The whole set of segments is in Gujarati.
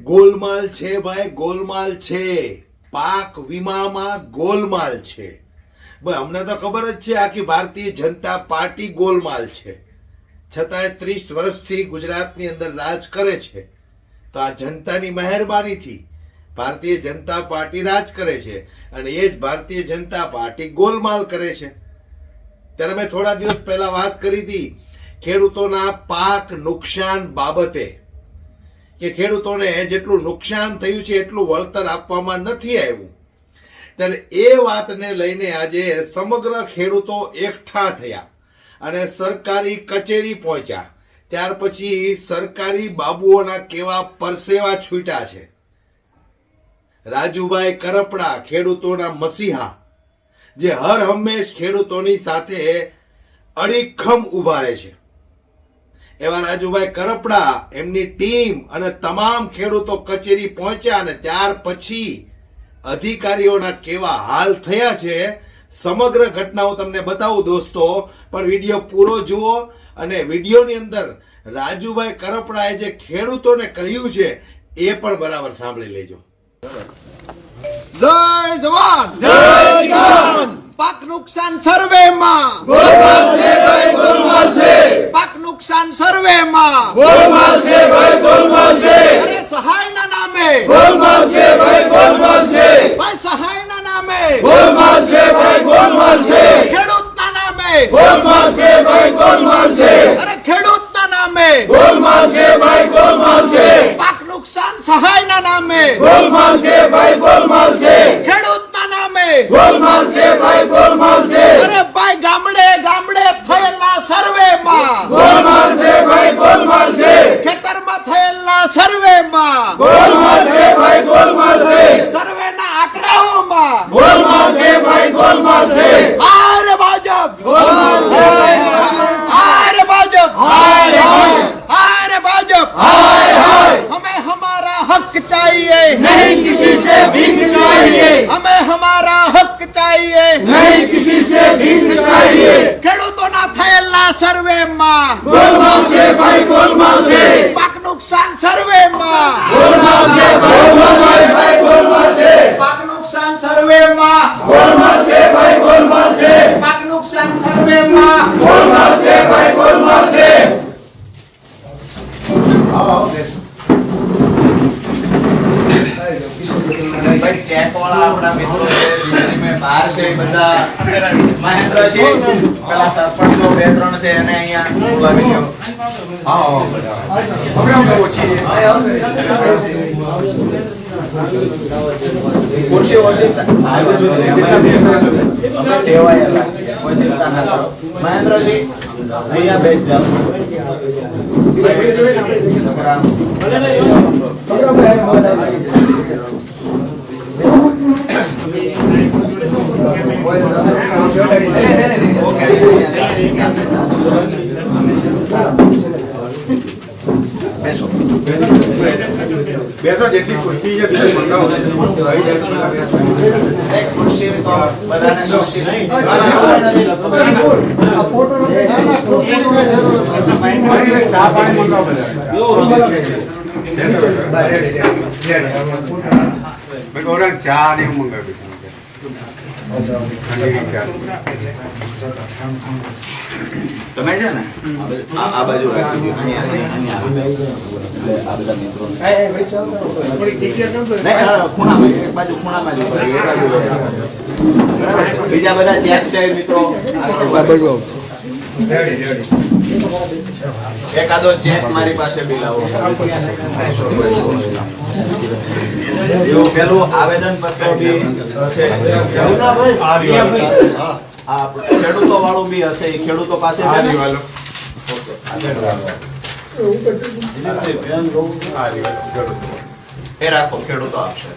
ગોલમાલ છે ભાઈ, ગોલમાલ છે. પાક વીમામાં ગોલમાલ છે ભાઈ. અમને તો ખબર જ છે આખી ભારતીય જનતા પાર્ટી ગોલમાલ છે, છતાંય 30 વર્ષથી ગુજરાતની અંદર રાજ કરે છે. તો આ જનતાની મહેરબાનીથી ભારતીય જનતા પાર્ટી રાજ કરે છે અને એ જ ભારતીય જનતા પાર્ટી ગોલમાલ કરે છે. ત્યારે મેં થોડા દિવસ પહેલા વાત કરી હતી ખેડૂતોના પાક નુકસાન બાબતે કે ખેડૂતોને જેટલું નુકસાન થયું છે એટલું વળતર આપવામાં નથી આવ્યું. ત્યારે એ વાતને લઈને આજે સમગ્ર ખેડૂતો એકઠા થયા અને સરકારી કચેરી પહોંચ્યા. ત્યાર પછી સરકારી બાબુઓના કેવા પરસેવા છૂટ્યા છે. રાજુભાઈ કરપડા, ખેડૂતોના મસીહા, જે હર હંમેશ ખેડૂતોની સાથે અડીખમ ઉભા રહે છે, એવા રાજુભાઈ કરપડા, એમની ટીમ અને તમામ ખેડૂતો કચેરી પહોંચ્યા અને ત્યાર પછી અધિકારીઓના કેવા હાલ થયા છે. સમગ્ર ઘટના હું તમને બતાવું દોસ્તો, પણ વિડીયો પૂરો જુઓ અને વિડીયોની અંદર રાજુભાઈ કરપડાએ જે ખેડૂતોને કહ્યું છે એ પણ બરાબર સાંભળી લેજો. જય જવાન જય કિસાન. પાક નુકસાન સર્વેમાં ગોલમાલ છે ભાઈ, ગોલમાલ છે. પાક નુકસાન સર્વેમાં ગોલમાલ છે ભાઈ, ગોલમાલ છે. અરે સહાયના નામે ગોલમાલ છે ભાઈ, ગોલમાલ છે. ભાઈ સહાયના નામે ગોલમાલ છે ભાઈ, ગોલમાલ છે. ખેડૂતના નામે ગોલમાલ છે ભાઈ, ગોલમાલ છે. અરે ખેડૂતના નામે ગોલમાલ છે ભાઈ, ગોલમાલ છે. પાક નુકસાન સહાયના નામે ગોલમાલ છે ભાઈ, ગોલમાલ છે. ખેડૂતના નામે ગોલમાલ છે ભાઈ, ગોલમાલ છે. અરે ભાઈ ગામડે ગામડે થયેલા સર્વેમાં ગોલમાલ છે ભાઈ, ગોલમાલ છે. ખેતરમાં થયેલા સર્વેમાં ગોલમાલ છે ભાઈ, ગોલમાલ છે. સર્વેના આંકડાઓમાં ગોલમાલ છે ભાઈ, ગોલમાલ છે. આરે ભાજપ ગોલમાલ છે. आरे भाजप हाय हाय आरे भाजप हाय हाय. हमें हमारा हक चाहिए, नहीं किसी से भीख चाहिए, हमें हमारा हक चाहिए. नहीं किसी से भीख चाहिए. ખેડૂતોના થયેલા સર્વેમાં गोलमाल से भाई, गोलमाल से. પાક નુકસાન સર્વેમાં गोलमाल से भाई, गोलमाल से. गोलमाल से. પાક નુકસાન સર્વેમાં गोलमाल से भाई, गोलमाल से. પાક નુકસાન સર્વેમાં गोलमाल से भाई, गोलमाल से. ભાઈ ચેક વાળા આપણા મિત્રો છે બહાર છે બધા મહેન્દ્ર છે, પેલા સરપંચ 2-3 છે એને અહીંયા બોલાવી લ્યો. હા ખુરશી ઓછી ટેવાયેલા છે, કોઈ ચિંતા ના કરો. મહેન્દ્રજી અહીંયા બેસી જાઓ. બેસો જેટલી ખુરશી છે બીજી મંગાવો. એક ખુરશી તો બધાને ખુરશી નહીં. ચા પાણી મંગાવો બધા. ચા ને મંગાવી તમે છે ને આ બાજુ રાખી દો. આ બધા મિત્રો ખૂણામાં એક બાજુ ખૂણામાં જ ઉભા રહો, એક બાજુ બરાબર. બીજા બધા ચેક છે મિત્રો. એકાદો ચેક મારી પાસે બી લાવો. એવું પેલું આવેદન પત્ર બી હશે, ખેડૂતો વાળું બી હશે, એ ખેડૂતો પાસે છે ને? એ રાખો, ખેડૂતો આપશે.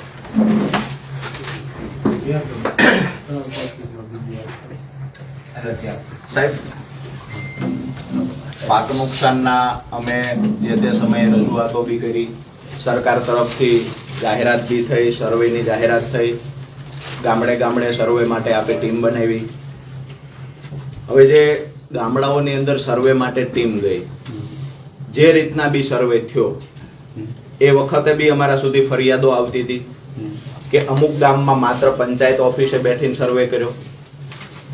સાહેબ, પાક નુકસાનના અમે જે તે સમયે રજૂઆતો બી કરી, સરકાર તરફથી જાહેરાત બી થઈ, સર્વેની જાહેરાત થઈ, ગામડે ગામડે સર્વે માટે આપણે ટીમ બનાવી. હવે જે ગામડાઓની અંદર સર્વે માટે ટીમ ગઈ, જે રીતના બી સર્વે થયો એ વખતે બી અમારા સુધી ફરિયાદો આવતી હતી કે અમુક ગામમાં માત્ર પંચાયત ઓફિસે બેઠીને સર્વે કર્યો,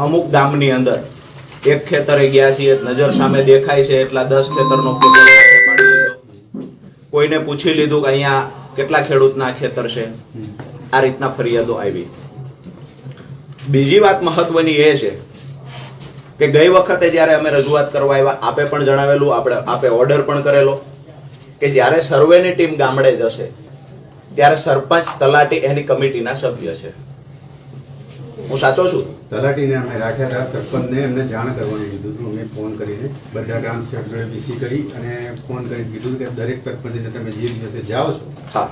અમુક ગામની અંદર એક ખેતરે ગયા છીએ, નજર સામે દેખાય છે એટલા 10 ખેતરનો ફોટો પાડી લીધો, કોઈને પૂછી લીધું કે અહીંયા કેટલા ખેડૂતના ખેતર છે, આ રીતના ફરિયાદો આવી. બીજી વાત મહત્વની એ છે કે ગઈ વખતે જ્યારે અમે રજૂઆત કરવા આવ્યા, આપે પણ જણાવેલું, આપે ઓર્ડર પણ કરેલો કે જ્યારે સર્વેની ટીમ ગામડે જશે ત્યારે સરપંચ તલાટી એની કમિટીના સભ્ય છે. હું સાચો છું? તલાટીને અમે રાખ્યા હતા, સરપંચને એમને જાણ કરવાનું કીધું હતું. અમે ફોન કરીને બધા ગ્રામ સેવક જોડે વીસી કરી અને ફોન કરીને કીધું કે દરેક સરપંચને તમે જે દિવસે જાઓ છો હા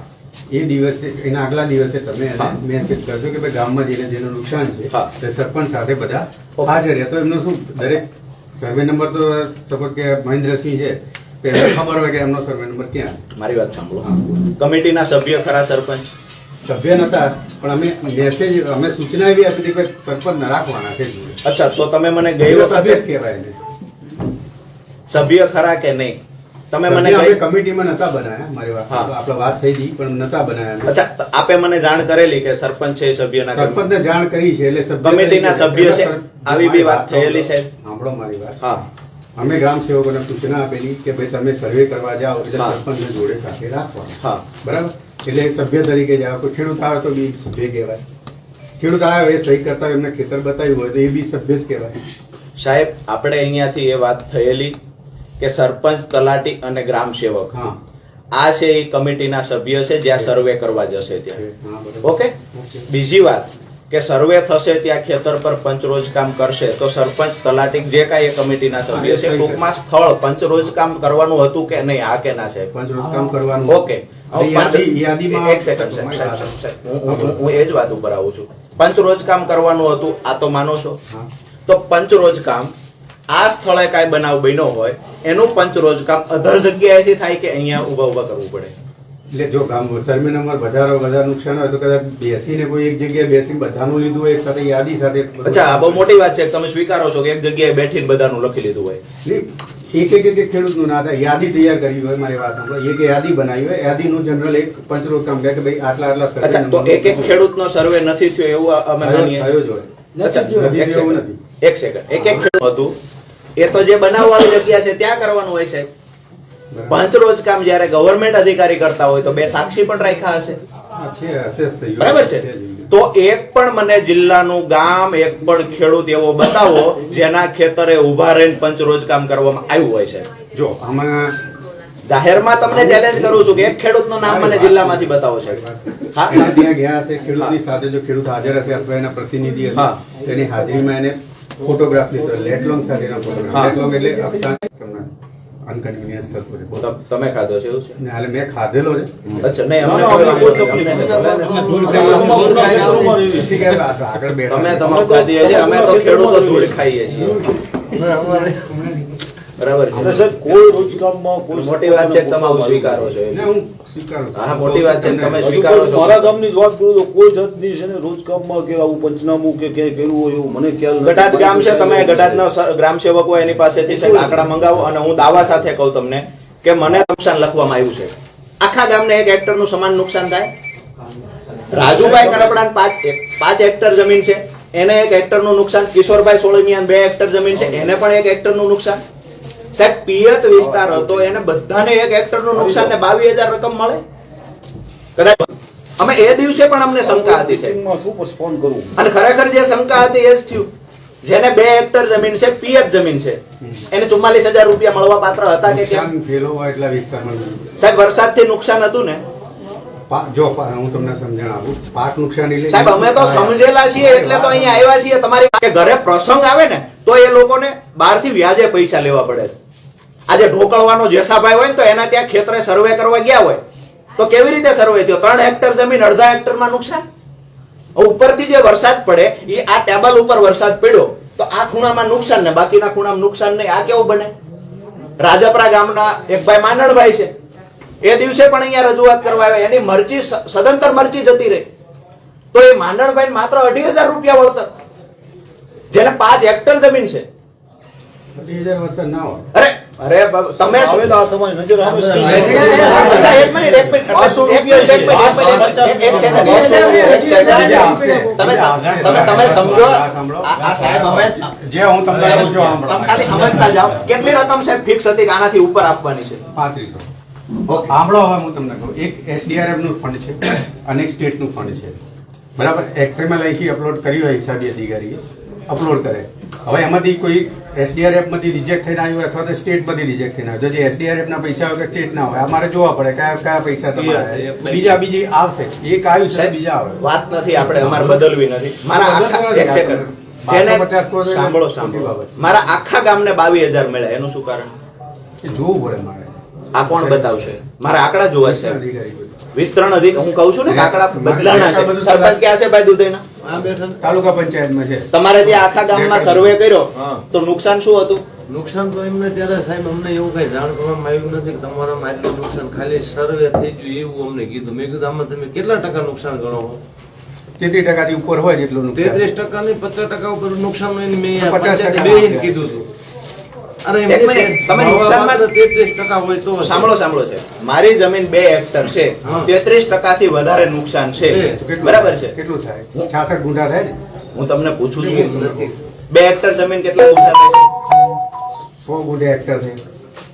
એ દિવસે, એના આગલા દિવસે તમે એને મેસેજ કરજો કે ભાઈ ગામમાં જઈને જેનું નુકસાન છે હા. તે સરપંચ સાથે બધા હાજર રહે. તો એમનો શું, દરેક સર્વે નંબર તો સપોઝ કે મહેન્દ્રસિંહ છે તો એમને ખબર હોય કે એમનો સર્વે નંબર ક્યાં. મારી વાત સાંભળો, કમિટીના સભ્ય ખરા સરપંચ? સભ્ય નતા, પણ અમે મેસેજ, અમે સૂચના એવી આપી હતી કે સરપંચ ન રાખવાના છે. અચ્છા, તો તમે મને ગઈ સભ્ય જ વખતે કહેવાય એને. સભ્ય ખરા કે નહીં? તમે મને સભ્ય અમે ગઈ કમિટીમાં નતા બનાયા, મારી વાત હા. આપણે વાત થઈ હતી પણ નતા બનાયા. અચ્છા, તો આપે મને જાણ કરેલી કે સરપંચ છે એ સભ્યના સરપંચને જાણ કરી છે એટલે સભ્ય કમિટીના સભ્ય છે, આવી બી વાત થયેલી છે. સાંભળો મારી વાત. હા અમે ગ્રામ સેવકોને સૂચના આપેલી કે ભાઈ તમે સર્વે કરવા જાઓ એટલે હા. સરપંચને જોડે સાથે રાખવાનું. હા બરાબર, એટલે સભ્ય તરીકે જાઓ. કોઈ ખેડૂત આવે તો બી સભ્ય કહેવાય. ખેડૂત આવે એ સહી કરતા હોય, એમને ખેતર બતાવ્યું હોય તો એ બી સભ્ય જ કહેવાય. સાહેબ, આપણે અહીંયાથી એ વાત થયેલી કે સરપંચ, તલાટી અને ગ્રામ સેવક હા આ છે એ કમિટીના સભ્ય છે જ્યાં સર્વે કરવા જશે ત્યાં. હા, બરાબર. ઓકે. બીજી વાત કે સર્વે થશે ત્યાં ખેતર પર પંચરોજ કામ કરશે તો સરપંચ, તલાટી જે કાંઈ એ કમિટીના સભ્ય છે, ટૂંકમાં સ્થળ પંચરોજ કામ કરવાનું હતું કે નહીં, આ કે ના સાહેબ? પંચરોજ કામ કરવાનું. ઓકે. યાદીમાં એક સેકન્ડ સાહેબ, હું એ જ વાત ઉપર આવું છું. પંચરોજ કામ કરવાનું હતું, આ તો માનો છો? હા. તો પંચરોજ કામ આ સ્થળે કાંઈ બનાવ બન્યો હોય એનું પંચરોજ કામ અધર જગ્યાએથી થાય કે અહીંયા ઉભા કરવું પડે? એટલે જો ગામ સર્વે નંબર વધારે નુકસાન હોય તો કદાચ બેસીને કોઈ એક જગ્યાએ બેસીને બધાનું લીધું હોય એક સાથે યાદી સાથે. અચ્છા, આ બહુ મોટી વાત છે. તમે સ્વીકારો છો કે એક જગ્યાએ બેઠીને બધાનું લખી લીધું હોય? નહીં, એક ખેડૂતનું ના થાય, યાદી તૈયાર કરી હોય. મારી વાત સાંભળો, એક યાદી બનાવી હોય, યાદીનું જનરલ એક પંચરોજ કામ કહે કે ભાઈ આટલા સર્વે અચ્છા, તો એક ખેડૂતનો સર્વે નથી થયો એવું અમે માનીએ? થયો જ હોય. અચ્છા, નથી એક થયો એવું સેકન્ડ. નથી. એક સેકન્ડ. એક ખેડૂત હતું એ તો જે બનાવવાળી જગ્યા છે ત્યાં કરવાનું હોય છે. પંચરોજ કામ જયારે ગવર્મેન્ટ અધિકારી કરતા હોય તો બે સાક્ષી પણ રાખ્યા હશે, હા, હશે જ. બરાબર છે? તો એક પણ મને જિલ્લાનું ગામ, એક પણ ખેડૂત એવો બતાવો જેના ખેતરે ઉભા રહીને પંચરોજ કામ કરવામાં આવ્યું હોય છે. જો આમાં જાહેરમાં તમને ચેલેન્જ કરું છું કે એક ખેડૂતનું નામ મને જિલ્લામાંથી બતાવો છે. હા, એને ત્યાં ગયા હશે, ખેડૂતની સાથે જો ખેડૂત હાજર હશે અથવા એના પ્રતિનિધિ હશે, હા. તેની હાજરીમાં એને ફોટોગ્રાફ લીધો, લેટલોંગ સાથેના હા. ફોટોગ્રાફ. લેટલોંગ એટલે અક્ષાંશ અનકન્વીનિયન્સ થતું છે. તો તમે ખાધો છે એવું છે? ને હાલે મેં ખાધેલો છે. અચ્છા, નહીં, અમને કોઈ વાંધો નહીં. ઠીક છે, આગળ બેઠા. તમે તમારું ખાધીએ છે, અમે તો ખેડૂતો ધૂળ ખાઈએ છીએ. બરાબર છે? કોઈ રોજગારમાં કોઈ મોટી વાત છે કે તમે સ્વીકારો છો. ને હું સ્વીકારું છું. હા, મોટી વાત છે કે તમે સ્વીકારો છો. મારા ગામની જ વાત કરું તો કોઈ જાતની છે ને રોજગારમાં કે આવું પંચનામું કે ક્યાંય કર્યું હોય એવું મને ખ્યાલ નથી. ગટાદ ગામ છે, તમે ગટાદના ગ્રામ સેવકો એની પાસેથી છે આંકડા મંગાવો અને હું દાવા સાથે કહું તમને કે મને નુકસાન લખવામાં આવ્યું છે. આખા ગામને 1 હેક્ટરનું સમાન નુકસાન થાય. રાજુભાઈ કરપડાને 5 હેક્ટર જમીન છે, એને 1 હેક્ટરનું નુકસાન. કિશોરભાઈ સોળમિયાન 2 હેક્ટર જમીન છે, એને પણ 1 હેક્ટરનું નુકસાન. સાહેબ, પિયત વિસ્તાર હતો એને બધાને 1 હેક્ટરનું નુકસાન ને 22,000 રકમ મળે. કદાચ અમે એ દિવસે પણ અમને શંકા હતી સાહેબ, માં શું postpone કરવું? અને ખરેખર જે શંકા હતી એ જ થયું. જેને 2 હેક્ટર જમીન છે, પિયત જમીન છે, એને 44,000 રૂપિયા મળવા પાત્ર હતા કે કેમ? નુકસાન થયેલો હોય એટલા વિસ્તારમાં. સાહેબ, વરસાદથી નુકસાન હતું ને જો હું તમને સમજણ આપું, પાક નુકસાન એટલે સાહેબ અમે તો સમજેલા છીએ એટલે તો અહીંયા આવ્યા છીએ. તમારી કે ઘરે પ્રસંગ આવે ને તો એ લોકોને બહારથી વ્યાજે પૈસા લેવા પડે છે. આજે ઢોકળવાનો જેસાભાઈ હોય ને તો એના ત્યાં ખેતરે સર્વે કરવા ગયા હોય તો કેવી રીતે સર્વે થયો? 3 હેક્ટર જમીન, અડધા હેક્ટરમાં નુકસાન. ઉપરથી જે વરસાદ પડે એ આ ટેબલ ઉપર વરસાદ પડ્યો તો આ ખૂણામાં નુકસાન ને બાકીના ખૂણામાં નુકસાન નહીં. આ કેવું બને? રાજપરા ગામના એક ભાઈ માનણભાઈ છે, એ દિવસે પણ અહીંયા રજૂઆત કરવા આવ્યા, એની મરજી સદંતર મરજી જતી રહી તો એ માંડણભાઈ માત્ર 2,500 રૂપિયા વળતર, જેને 5 હેક્ટર જમીન છે. 20,000 વસ્તુ ના હોય. અરે અરે તમે આવે તો આ તમારી નજર સામે છે. અચ્છા, એક મિનિટ. એક સેકન્ડ. તમે સમજો. આ સાહેબ હવે જે હું તમને કહું છું તમે ખાલી સમજતા જાઓ. કેટલી રકમ સાહેબ ફિક્સ હતી કે આનાથી ઉપર આપવાની છે? 3500. સાંભળો, હવે હું તમને કહું. એક SDRF નું ફંડ છે અને એક સ્ટેટ નું ફંડ છે. બરાબર. XML અહીંથી અપલોડ કર્યું હોય હિસાબી અધિકારીએ અપલોડ કરે. હવે એમાંથી કોઈ SDRF માંથી રિજેક્ટ થઈને આવ્યું અથવા તો સ્ટેટ માંથી રિજેક્ટ થઈને આવ્યું. જો જે SDRF ના પૈસા હોય કે સ્ટેટ ના હોય, અમારે જોવા પડે કયા પૈસા તમારા બીજી આવશે. એક આવ્યું છે, બીજા આવે. વાત નથી, આપણે અમારે બદલવી નથી. મારા આખા એક સેકન્ડ. જેને 550 કરોડ સાંભળો. મારા આખા ગામને 22,000 મળ્યા. એનું શું કારણ? એ જોવું પડે મારે. આ કોણ બતાવશે? મારા આંકડા જોવા છે. અધિકારી વિસ્તરણ અધિકારી. હું કહું છું ને કે આંકડા બદલાણા છે. સરપંચ ક્યાં છે ભાઈ દુધઈના? તાલુકા પંચાયતમાં છે. તમારે ત્યાં આખા ગામમાં સર્વે કર્યો તો નુકસાન શું હતું? નુકસાન તો એમને ત્યારે સાહેબ અમને એવું કઈ જાણ કરવામાં આવ્યું નથી કે તમારામાં આટલું નુકસાન, ખાલી સર્વે થઈ ગયું એવું અમને કીધું. મેં કીધું આમાં તમે કેટલા ટકા નુકસાન ગણો છો? 33% થી ઉપર હોય જેટલું નુકસાન. 33% ની 50% ઉપર નુકસાન હોય ને મેં 50% પંચાયતે બેસીને કીધું હતું. અરે એક મિનિટ, તમે નુકસાનમાં 33% હોય તો સાંભળો છે. મારી જમીન 2 હેક્ટર છે, 33% થી વધારે નુકસાન છે. તો કેટલું- બરાબર છે. કેટલું થાય? 66 ગુંઠા થાય ને? હું તમને પૂછું છું. 2 હેક્ટર જમીન કેટલા ગુંઠા થાય છે? 100 ગુંઠા હેક્ટર છે.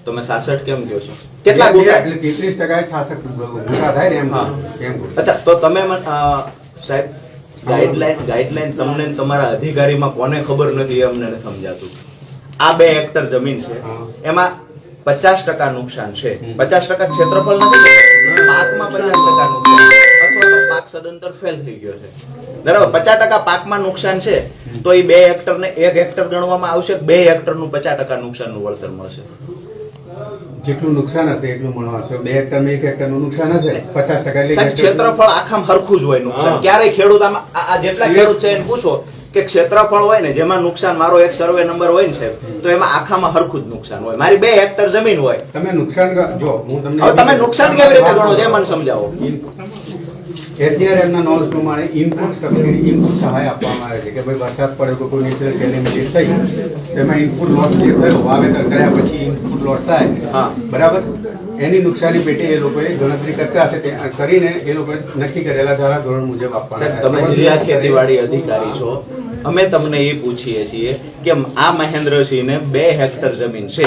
તમે 66 કેમ કહો છો? કેટલા ગુંઠા? એટલે 33% 66 ગુંઠા થાય ને એમ. હા. એમ. અચ્છા, તો તમે સાહેબ ગાઈડલાઈન તમને ને તમારા અધિકારીમાં કોને ખબર નથી એ અમને નથી સમજાતું. આ 2 હેક્ટર જમીન છે, હા. એમાં 50% નુકસાન છે. 50% ક્ષેત્રફળ નથી, પાકમાં 50% નુકસાન અથવા તો પાક સદંતર ફેલ થઈ ગયો છે. બરાબર. 50% પાકમાં નુકસાન છે તો એ 2 હેક્ટર ને 1 હેક્ટર ગણવામાં આવશે. 2 હેક્ટર નું 50% નુકસાન નું વળતર મળશે. જેટલું નુકસાન હશે એટલું મળવાનું છે. 2 હેક્ટરમાં 1 હેક્ટરનું નુકસાન હશે 50% એટલે સાહેબ, ક્ષેત્રફળ આખામાં હરખું જ હોય નુકસાન. ક્યારેય ખેડૂત આ જેટલા ખેડૂત છે એને પૂછો કે ક્ષેત્રફળ હોય ને જેમાં નુકસાન, મારો એક સર્વે નંબર હોય ને સાહેબ, તો એમાં આખામાં હરખું જ નુકસાન હોય. મારી 2 હેક્ટર જમીન હોય. તમે નુકસાન જો હું તમને હવે તમે નુકસાન કેવી રીતે ગણો છો એ મને સમજાવો. SDRF ના નોંધ પ્રમાણે ઇનપુટ સબસિડી, ઇનપુટ સહાય આપવામાં આવે છે કે ભાઈ વરસાદ પડે તો કોઈ નેચરલ કેલેમિટી થઈ તેમાં ઇનપુટ લોસ જે થયો વાવેતર કર્યા પછી ઇનપુટ લોસ થાય. હા. બરાબર. એની નુકસાની પેટી એ લોકોએ ગણતરી કરતા હશે તે કરીને એ લોકોએ નક્કી કરેલા ધારા ધોરણ મુજબ આપવાના. સાહેબ, તમે જિલ્લા ખેતીવાડી અધિકારી છો. અમે તમને એ પૂછીએ છીએ કે આ મહેન્દ્રસિંહને 2 હેક્ટર જમીન છે.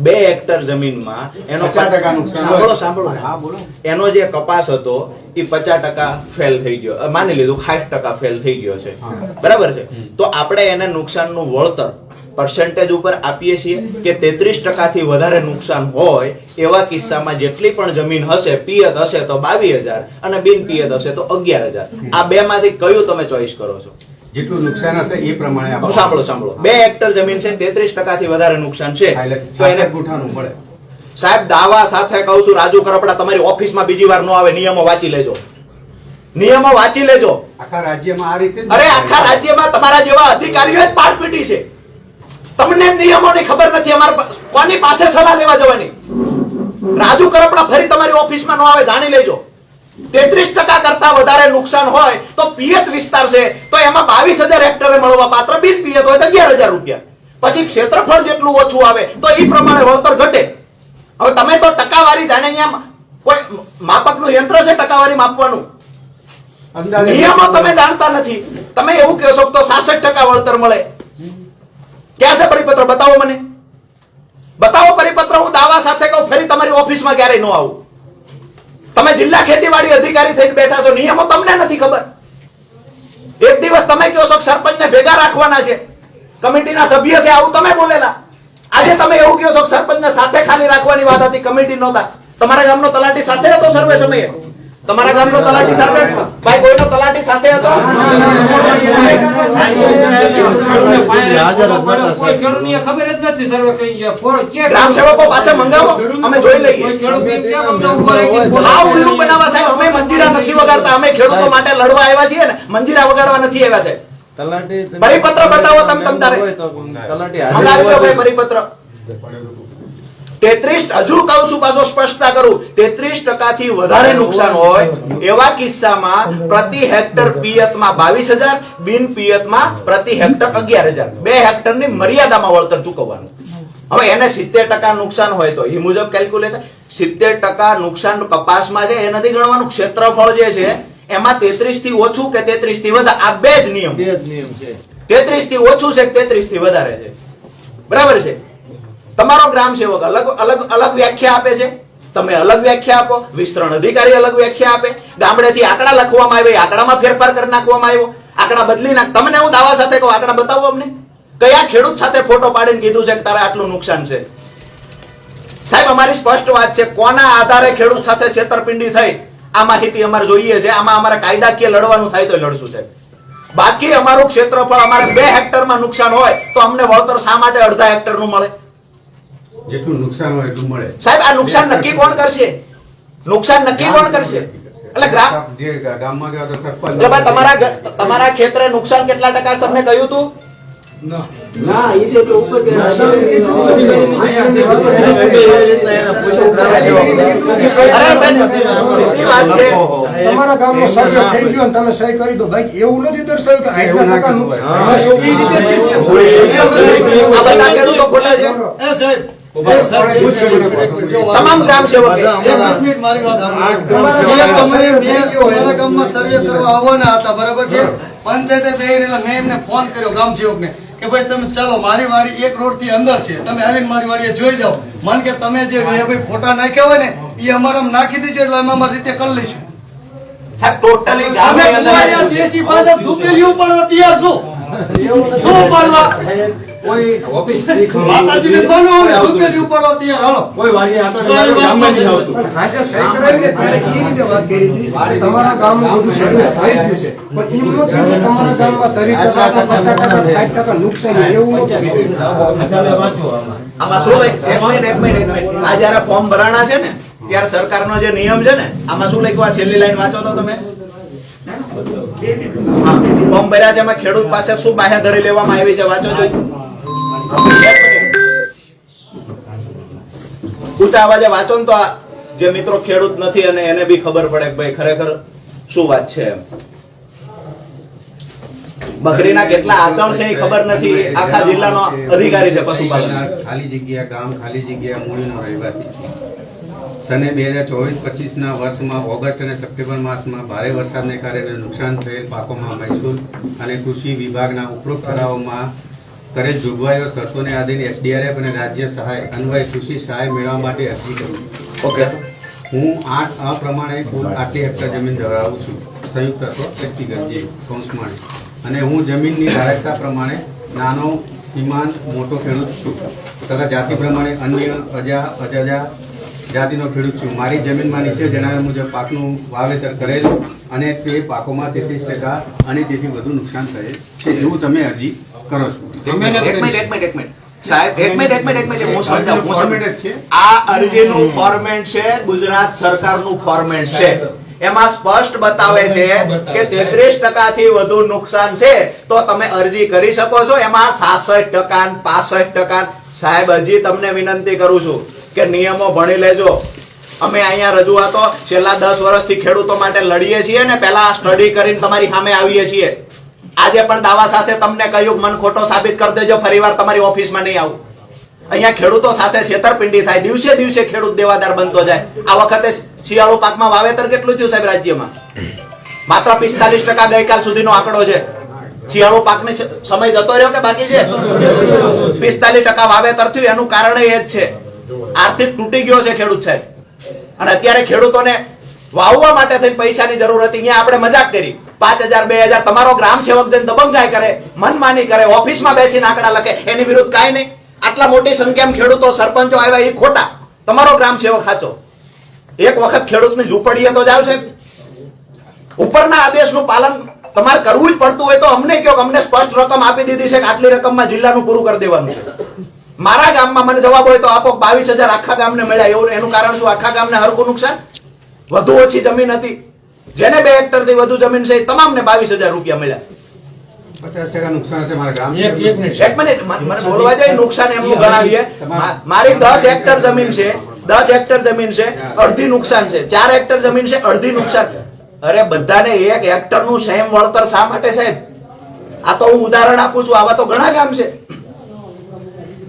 2 હેક્ટર જમીનમાં એનો 50% નુકસાન હોય. સાંભળો. હા, બોલો. એનો જે કપાસ હતો એ 50% ફેલ થઈ ગયો. માની લીધું 60% ફેલ થઈ ગયો છે. હા. બરાબર છે. તો આપણે એને નુકસાનનું વળતર પર્સન્ટેજ ઉપર આપીએ છીએ કે 33% થી વધારે નુકસાન હોય એવા કિસ્સામાં જેટલી પણ જમીન હશે, પિયત હશે તો 22,000 અને બિન પિયત હશે તો 11,000. આ 2 માંથી કયું તમે ચોઈસ કરો છો? જેટલું નુકસાન હશે એ પ્રમાણે હવે સાંભળો. 2 હેક્ટર જમીન છે, 33% થી વધારે નુકસાન છે એટલે તો એને 66 ગુંઠાનું પડે. સાહેબ, દાવા સાથે કહું છું, રાજુ કરપડા તમારી ઓફિસમાં બીજી વાર ન આવે. નિયમો વાંચી લેજો. આખા રાજ્યમાં આ રીતે જ અરે આખા રાજ્યમાં તમારા જેવા અધિકારીઓ જ પાટપીટી છે. તમને નિયમોની ખબર નથી. અમારે કોની પાસે સલાહ લેવા જવાની? રાજુ કરપડા ફરી તમારી ઓફિસમાં ન આવે, જાણી લેજો. 33% કરતા વધારે નુકસાન હોય તો પિયત વિસ્તાર છે તો એમાં 22,000 હેક્ટરે મળવા પાત્ર, બિન પિયત હોય તો 11,000 રૂપિયા. પછી ક્ષેત્રફળ જેટલું ઓછું આવે તો એ પ્રમાણે વળતર ઘટે. હવે તમે તો ટકાવારી જાણે, અહીંયા કોઈ માપકનું યંત્ર છે ટકાવારી માપવાનું? અંદાજે નિયમો તમે જાણતા નથી. તમે એવું કહો છો તો 66% વળતર મળે. ક્યાં છે પરિપત્ર? બતાવો મને. બતાવો પરિપત્ર. હું દાવા સાથે કહું ફરી તમારી ઓફિસમાં ક્યારેય ન આવું. તમે જિલ્લા ખેતીવાડી અધિકારી થઈને બેઠા છો, નિયમો તમને નથી ખબર. એક દિવસ તમે કહો છો સરપંચને ભેગા રાખવાના છે, કમિટીના સભ્ય છે, આવું તમે બોલેલા. આજે તમે એવું કહો છો સરપંચને સાથે ખાલી રાખવાની વાત હતી, કમિટી નહોતા. તમારા ગામનો તલાટી સાથે હતો સર્વે સમયે? તમારા ગામનો તલાટી સાથે? ભાઈ, કોઈનો તલાટી સાથે હતો? ગ્રામ સેવકો પાસે મંગાવો, અમે જોઈ લઈએ. હા, ઉલ્લુ બનાવવા સાહેબ. અમે મંજીરા નથી વગાડતા. અમે ખેડૂતો માટે લડવા આવ્યા છીએ ને, મંજીરા વગાડવા નથી આવ્યા છે. પરિપત્ર બતાવો તમે તારે. મંગાવી લો ભાઈ પરિપત્ર. 33, હજુ કહું છું, પાછો સ્પષ્ટતા કરું, 33% થી વધારે નુકસાન હોય એવા કિસ્સામાં પ્રતિ હેક્ટર પિયતમાં 22,000, બિન પિયતમાં પ્રતિ હેક્ટર 11,000. 2 હેક્ટરની મર્યાદામાં વળતર ચૂકવવાનું. હવે એને 70% નુકસાન હોય તો એ મુજબ કેલ્ક્યુલેશન 70% નુકસાન કપાસમાં છે એ નથી ગણવાનું. ક્ષેત્રફળ જે છે એમાં 33 થી ઓછું કે 33 થી વધારે, આ બે જ નિયમ છે. 33 થી ઓછું છે કે 33 થી વધારે છે, બરાબર છે. તમારો ગ્રામ સેવક અલગ વ્યાખ્યા આપે છે, તમે અલગ વ્યાખ્યા આપો, વિસ્તરણ અધિકારી અલગ વ્યાખ્યા આપે, ગામડેથી આંકડા લખવામાં આવે, આંકડામાં ફેરફાર કરી નાખવામાં આવ્યો, આંકડા બદલી નાખ. તમને હું દાવા સાથે કહું, આંકડા બતાવો અમને, કયા ખેડૂત સાથે ફોટો પાડીને કીધું છે કે તારે આટલું નુકસાન છે? સાહેબ અમારી સ્પષ્ટ વાત છે, કોના આધારે ખેડૂત સાથે છેતરપિંડી થઈ આ માહિતી અમારે જોઈએ છે. આમાં અમારે કાયદાકીય લડવાનું થાય તો લડશું સાહેબ. બાકી અમારું ક્ષેત્રફળ અમારે 2 હેક્ટરમાં નુકસાન હોય તો અમને વળતર શા માટે અડધા હેક્ટરનું મળે? જેટલું નુકસાન હોય એટલું મળે. સાહેબ આ નુકસાન નક્કી કોણ કરશે? નુકસાન નક્કી કોણ કરશે? એટલે જે ગામમાં ગયા તો સરપંચ. એટલે ભાઈ તમારા ખેતરે નુકસાન કેટલા ટકા તમને કહ્યું તું? ના એ તો ઉપર અરે બેન, એ વાત છે. તમારા ગામમાં સર્વે થઈ ગયો અને તમે સહી કરી દો. ભાઈ એવું નથી દર્શાવ્યું કે આટલા ટકા નુકસાન. એ રીતે આ બધા ખેડૂતો ખોલે છે. તમામ ગ્રામ સેવક સર્વે કરવા આવવાના હતા, બરાબર છે. પંચાયતે બેહીને મેં એમને ફોન કર્યો ગામ સેવકને કે ભાઈ તમે ચાલો, મારી વાડી 1 રોડ થી અંદર છે, તમે આવીને મારી વાડીએ જોઈ જાઓ. મન કે તમે જે ભાઈ ફોટા નાખ્યા હોય ને એ અમારામાં નાખી દેજો, એટલે અમે અમારી રીતે કરી લઈશું. સાહેબ ટોટલી અમે ગામે કુવાડિયા દેશી ભાજપ ધૂપેલીઓ પણ તૈયાર છું. શું ઉપાડવા? માતાજીને બોલો ને ધૂપેલી ઉપાડવા તૈયાર. હાલો હાજર સહી કરાવીને ત્યારે એ રીતે વાત કરી હતી કે તમારા ગામમાં બધું સર્વે થઈ ગયું છે, પણ એમ નહોતું કે તમારા ગામમાં 30% 50% 60% નુકસાન એવું નહોતું કીધું. આમાં શું લખ્યું? એક મિનિટ. આ જયારે ફોર્મ ભરાણા છે ને ત્યારે સરકારનો જે નિયમ છે ને આમાં શું લખ્યું? આ છેલ્લી લાઈન વાંચો તો તમે. હા, ફોર્મ ભર્યા છે, એમાં ખેડૂત પાસે શું બાહેધરી લેવામાં આવી છે વાંચો જોઈ. ઊંચા અવાજે વાંચો ને તો આ જે મિત્રો ખેડૂત નથી અને એને બી ખબર પડે કે ભાઈ ખરેખર શું વાત છે એમ. બકરીના કેટલા આચળ છે એ ખબર નથી. આખા જિલ્લાનો અધિકારી છે પશુપાલન. ખાલી જગ્યા ગામ, ખાલી જગ્યા મૂળનો રહેવાસી છે. સને 2024-25ના વર્ષમાં ઓગસ્ટ અને સપ્ટેમ્બર માસમાં ભારે વરસાદને કારણે નુકસાન થયેલ પાકોમાં મહેસૂલ અને કૃષિ વિભાગના ઉપરોક્ત ઠરાવમાં કરેલ જોગવાઈઓ શરતોને આધીન SDRF અને રાજ્ય સહાય અન્વયે કૃષિ સહાય મેળવવા માટે અરજી કરું છું. ઓકે. હું આ પ્રમાણે કુલ આટલી હેક્ટર જમીન ધરાવું છું. સંયુક્ત અથવા વ્યક્તિગત જે કૌંસમાં, અને હું જમીનની ધારકતા પ્રમાણે નાનો, સીમાંત, મોટો ખેડૂત છું તથા જાતિ પ્રમાણે અન્ય અજાજા જાતિનો ખેડૂત છું. મારી જમીનમાં નીચે જણાવ્યા મુજબ પાકનું વાવેતર કરેલ અને તે પાકોમાં 33% અને તેથી વધુ નુકસાન થયેલ છે એવું તમે અરજી કરો છો. એક મિનિટ. સાહેબ એક મિનિટ હું સમજાવું. આ અરજીનું ફોર્મેટ છે ગુજરાત સરકારનું ફોર્મેટ છે. એમાં સ્પષ્ટ બતાવે છે કે 33% થી વધુ નુકસાન છે તો તમે અરજી કરી શકો છો. એમાં 66%, 65%. સાહેબ હજી તમને વિનંતી કરું છું કે નિયમો ભણી લેજો. અમે અહીંયા રજૂઆતો છેલ્લા 10 વર્ષથી ખેડૂતો માટે લડીએ છીએ ને પહેલા સ્ટડી કરીને તમારી સામે આવીએ છીએ. આજે પણ દાવા સાથે તમને કહ્યું મન ખોટો સાબિત કરી દેજો, ફરીવાર તમારી ઓફિસમાં નહીં આવું. અહીંયા ખેડૂતો સાથે છેતરપિંડી થાય, દિવસે દિવસે ખેડૂત દેવાદાર બનતો જાય. આ વખતે શિયાળુ પાકમાં વાવેતર કેટલું થયું સાહેબ રાજ્યમાં? માત્ર 45% ગઈકાલ સુધીનો આંકડો છે. શિયાળુ પાકનો સમય જતો રહ્યો કે બાકી છે? 45% વાવેતર થયું. એનું કારણ એ જ છે આર્થિક તૂટી ગયો છે ખેડૂત સાહેબ. અને અત્યારે ખેડૂતોને વાવવા માટે થઈને પૈસાની જરૂર હતી. અહીંયા આપણે મજાક કરી 5000 2000 તમારો ગ્રામ સેવક જઈને દબંગાઈ કરે, મનમાની કરે, ઓફિસમાં બેસીને આંકડા લખે, એની વિરુદ્ધ કાંઈ નહીં. આટલા મોટી સંખ્યામાં ખેડૂતો, સરપંચો આવ્યા એ ખોટા, તમારો ગ્રામ સેવક સાચો. એક વખત ખેડૂતની ઝૂંપડીએ તો જાવ સાહેબ. ઉપરના આદેશનું પાલન તમારે કરવું જ પડતું હોય તો અમને કહો, અમને સ્પષ્ટ રકમ આપી દીધી છે કે આટલી રકમમાં જિલ્લાનું પૂરું કરી દેવાનું છે. મારા ગામમાં મને જવાબ હોય તો આપો 22000 આખા ગામને મળ્યા. એવું એનું કારણ શું? આખા ગામને હરખું નુકસાન, વધુ ઓછી જમીન હતી. જેને 2 હેક્ટર થી વધુ જમીન છે તમામને 22000 રૂપિયા મળ્યા. 50% નુકસાન છે મારા ગામ. એક મિનિટ મને બોલવા જાય. નુકસાન એમનું ગણાવીએ. મારી 10 હેક્ટર જમીન છે, 10 હેક્ટર જમીન છે, અડધી નુકસાન છે. 4 હેક્ટર જમીન છે, અડધી નુકસાન. અરે બધાને 1 હેક્ટર નું સેમ વળતર શા માટે સાહેબ? આ તો હું ઉદાહરણ આપું છું. આવા તો ઘણા ગામ છે.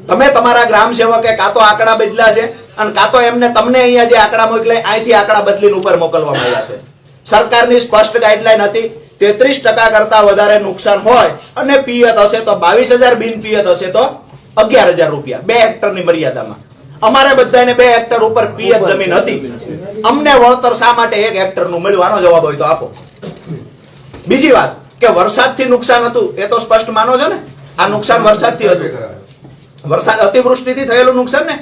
તમે તમારા ગ્રામ સેવકે કાં તો આંકડા બદલ્યા છે અને કાં તો એમને તમને અહીંયા જે આંકડા મોકલે અહીંથી આંકડા બદલીને ઉપર મોકલવામાં આવ્યા છે. સરકારની સ્પષ્ટ ગાઈડલાઈન હતી 33% કરતા વધારે નુકસાન હોય અને પિયત હશે તો 22,000, બિન પિયત હશે તો 11,000 રૂપિયા 2 હેક્ટરની મર્યાદામાં. અમારે બધાને 2 હેક્ટર ઉપર પિયત જમીન હતી. અમને વળતર શા માટે 1 હેક્ટરનું મળ્યું? આનો જવાબ હોય તો આપો. બીજી વાત કે વરસાદથી નુકસાન હતું એ તો સ્પષ્ટ માનો છો ને? આ નુકસાન વરસાદથી હતું, વરસાદ અતિવૃષ્ટિથી થયેલું નુકસાન ને.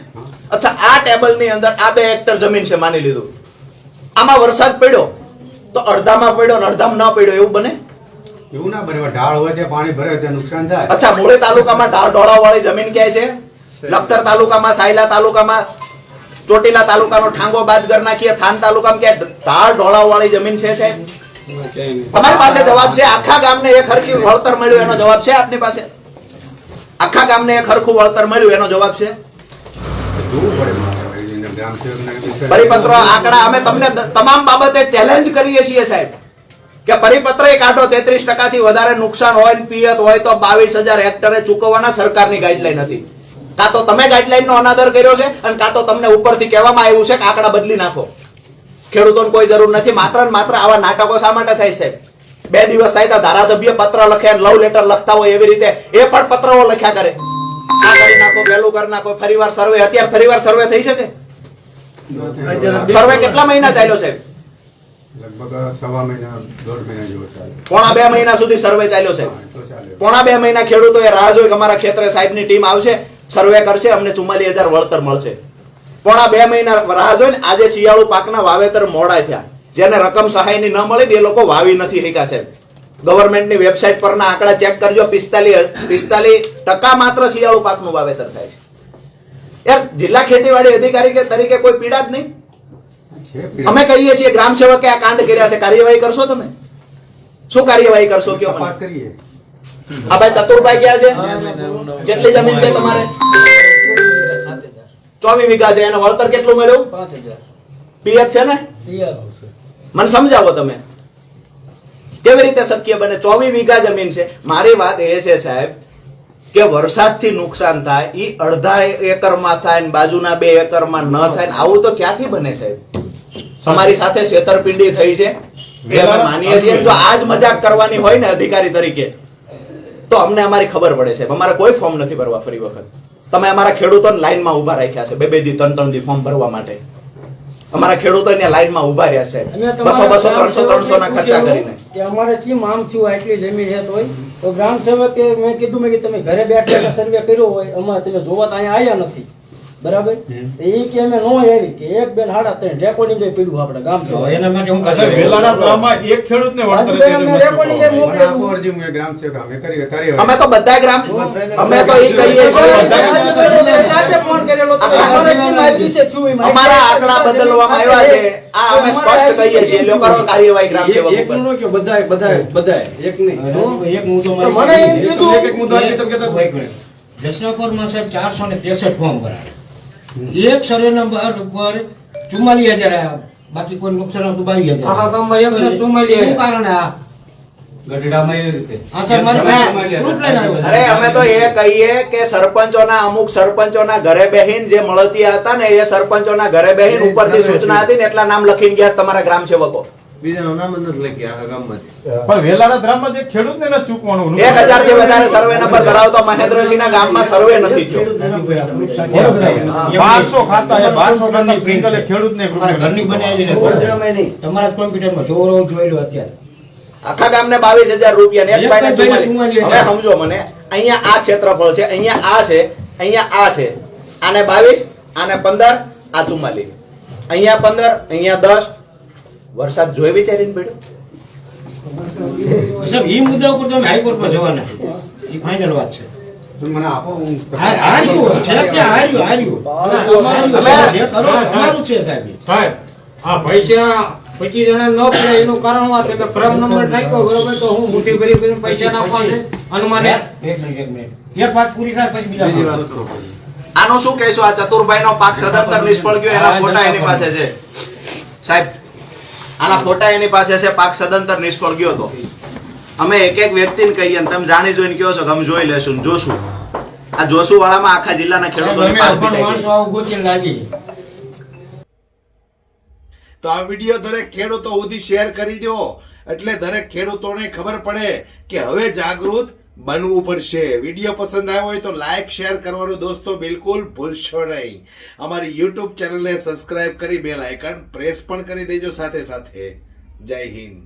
અચ્છા, આ ટેબલની અંદર આ 2 હેક્ટર જમીન છે માની લીધું. આમાં વરસાદ પડ્યો તો અડધામાં પડ્યો ને અડધામાં ન પડ્યો એવું બને? એવું ના બને. ઢાળ હોય ત્યાં પાણી ભરે ત્યાં નુકસાન થાય. અચ્છા, મૂળી તાલુકામાં ઢોળાવ વાળી જમીન ક્યાંય છે? લખતર તાલુકામાં, સાયલા તાલુકામાં, ચોટીલા તાલુકાનો ઠાંગો બાદ કરી નાખીએ, થાન તાલુકામાં ક્યાંય ઢોળાવ વાળી જમીન છે સાહેબ? તમારી પાસે જવાબ છે? આખા ગામને એક હરખી વળતર મળ્યું એનો જવાબ છે આપની પાસે? આખા ગામને એક હરખું વળતર મળ્યું એનો જવાબ છે? જોવું પડે ગ્રામ સેવકને. પરિપત્રો, આંકડા અમે તમને તમામ બાબતે ચેલેન્જ કરીએ છીએ સાહેબ કે પરિપત્ર કાઢો. 33% થી વધારે નુકસાન હોય ને પિયત હોય તો 22,000 હેક્ટરે ચૂકવવાના સરકારની ગાઈડલાઈન હતી. કાં તો તમે ગાઈડલાઈનનો અનાદર કર્યો છે અને કાં તો તમને ઉપરથી કહેવામાં આવ્યું છે કે આંકડા બદલી નાખો. ખેડૂતોને કોઈ જરૂર નથી. માત્ર ને માત્ર આવા નાટકો શા માટે થાય સાહેબ? 2 દિવસ થાય તો ધારાસભ્ય પત્ર લખે, લવ લેટર લખતા હોય એવી રીતે એ પણ પત્રો લખ્યા કરે. આ કરી નાખો, વહેલું કરી નાખો, ફરીવાર સર્વે. અત્યારે ફરીવાર સર્વે થઈ શકે? સર્વે કેટલા મહિના ચાલ્યો સાહેબ? લગભગ 1.5 મહિના 1.5 મહિના જેવો ચાલે. પોણા 2 મહિના સુધી સર્વે ચાલ્યો સાહેબ. તો ચાલે. પોણા 2 મહિના ખેડૂતોએ રાહ જોઈ કે અમારા ખેતરે સાહેબની ટીમ આવશે, સર્વે કરશે, અમને 44,000 વળતર મળશે. પોણા 2 મહિના રાહ જોઈને આજે શિયાળુ પાકના વાવેતર મોડા થયા. જેને રકમ સહાયની ન મળી એ લોકો વાવી નથી શક્યા સાહેબ. ગવર્મેન્ટની વેબસાઇટ પરના આંકડા ચેક કરજો, 45% માત્ર શિયાળુ પાકનું વાવેતર થાય છે. યાર, જિલ્લા ખેતીવાડી અધિકારી તરીકે કોઈ પીડા જ નહીં? છે અમે કહીએ છીએ ગ્રામ સેવકે આ કાંડ કર્યા છે, કાર્યવાહી કરશો તમે? શું કાર્યવાહી કરશો કયો મને? તપાસ કરીએ. આ ભાઈ ચતુરભાઈ ક્યાં છે? કેટલી જમીન છે તમારે? 24 વીઘા છે. એને વળતર કેટલું મળ્યું? 5,000 પિયત છે ને? મને સમજાવો તમે કેવી રીતે શક્ય બને? 24 વીઘા જમીન છે. મારી વાત એ છે સાહેબ કે વરસાદથી નુકસાન થાય ઈ અડધા એકરમાં થાય ને બાજુના 2 એકરમાં ન થાય ને આવું તો ક્યાંથી બને સાહેબ? તમારી સાથે છેતરપિંડી થઈ છે એ અમે માનીએ છીએ. જો આજ મજાક કરવાની હોય ને અધિકારી તરીકે તો અમને અમારી ખબર પડે છે. અમારે કોઈ ફોર્મ નથી ભરવા ફરી વખત. તમે અમારા ખેડૂતોને લાઈનમાં ઉભા રાખ્યા છે 2-2 દી 3-3 દી ફોર્મ ભરવા માટે. અમારા ખેડૂતોને લાઈનમાં ઉભા રહ્યા છે 200-200 300-300 ના ખર્ચા કરીને. કે અમારે કેમ આમ થયું આટલી જમીન હે તોય તો ગ્રામ સેવકે મેં કીધું કે તમે ઘરે બેઠા સર્વે કર્યો હોય, અમારે તમે જોવા તો અહીંયા આવ્યા નથી, બરાબર? એ કે અમે નો આવી કે 1, 2, 3 રેકોર્ડિંગ પડ્યું આપણે ગામ સેવક. એના માટે હું વેલાના ગ્રામમાં એક ખેડૂતને વળતર રેકોર્ડિંગ આપો અરજી હું એ ગ્રામ સેવક અમે કરીએ. અમે તો બધા ગ્રામ અમે તો એ કહીએ છીએ ફોન કરેલો તો અમારે કેમ આવી છે થયું એમાં? અમારા આંકડા બદલવામાં આવ્યા છે. આ અમે સ્પષ્ટ કહીએ છીએ. લોકો કરો કાર્યવાહી ગ્રામ સેવક એક ઉપર. નો કે બધાય એક નહીં. એક મુદ્દો તો મને એમ કીધું એક મુદ્દો આપી તમે કહેતા હતા. જસનાપુરમાં સાહેબ 463 ફોર્મ કરાવે. એક સર્વે નંબર ઉપર 44,000 આવ્યા. બાકી કોઈ નુકસાન હતું 22,000. આખા ગામમાં એક ને 44,000. શું કારણ આ ગઢડામાં એ રીતે. હા સાહેબ, મારી પાસે proof લઈને આવ્યો. અરે અમે તો એ કહીએ કે સરપંચોના અમુક સરપંચોના ઘરે બેહીન જે મળતિયા હતા ને એ સરપંચોના ઘરે બેહીન ઉપરથી સૂચના હતી ને એટલા નામ લખીને ગયા તમારા ગ્રામ સેવકો. બીજાનું નામ જ નથી લખ્યા આખા ગામમાંથી. પણ વેલાના ગ્રામમાં જે ખેડૂતને ન ચૂકવાનું 1,000 થી વધારે સર્વે નંબર ધરાવતો મહેન્દ્રસિંહના ગામમાં સર્વે નથી થયો. 1200 ખાતા એ 1200 ખાતા સિંગલે ખેડૂતને તમારા ઘરની બનાવેલી નથી. તમારા જ કોમ્પ્યુટરમાં જોરો જોઈ લો અત્યારે. આખા ગામને 22,000 રૂપિયા ને એક ભાઈને 44,000. હવે સમજો મને, અહીંયા આ ક્ષેત્રફળ છે, અહીંયા આ છે, અહીંયા આ છે. આને 22, આને 15, આ 44. અહીંયા 15, અહીંયા 10. વરસાદ જોઈ વિચારીને પડ્યો. સાહેબ, એ મુદ્દા ઉપર તમે હાઈકોર્ટમાં જવાના છો. એ ફાઇનલ વાત છે. તમે મને આપો હું હાર્યું છે કે હાર્યું જે કરો સારું છે સાહેબ. સાહેબ આ પૈસા 25 જણા ન પડે એનું કારણ વાત એટલે ક્રમ નંબર ટાઈકો બરોબર તો હું મુઠ્ઠી ભરી કરીને પૈસા નાખવા છે અનુમાને. એક મિનિટ એક વાત પૂરી થાય પછી બીજા વાત. આનું શું કહેશો? આ ચતુરભાઈનો પાક સદંતર નિષ્ફળ ગયો. એના ફોટા એની પાસે છે સાહેબ. આના ફોટા એની પાસે છે. પાક સદંતર નિષ્ફળ ગયો તો અમે એક વ્યક્તિને કહીએ ને તમે જાણી જોઈને કહો છો કે અમે જોઈ લેશું ને જોશું. આ જોશુવાળામાં આખા જિલ્લાના ખેડૂતોને અમે પાક અભણ પીટાઈ માણસો ગઈ. આવું ગોતીને લાગી તો આ વિડીયો દરેક ખેડૂતો સુધી શેર કરી દો, એટલે દરેક ખેડૂતોને ખબર પડે કે હવે જાગૃત બનવું પડશે. વિડીયો પસંદ આવ્યો હોય તો લાઈક શેર કરવાનું દોસ્તો બિલકુલ ભૂલશો નહીં. અમારી યુટ્યુબ ચેનલને સબસ્ક્રાઇબ કરી બેલ આઇકન પ્રેસ પણ કરી દેજો સાથે સાથે. જય હિન્દ.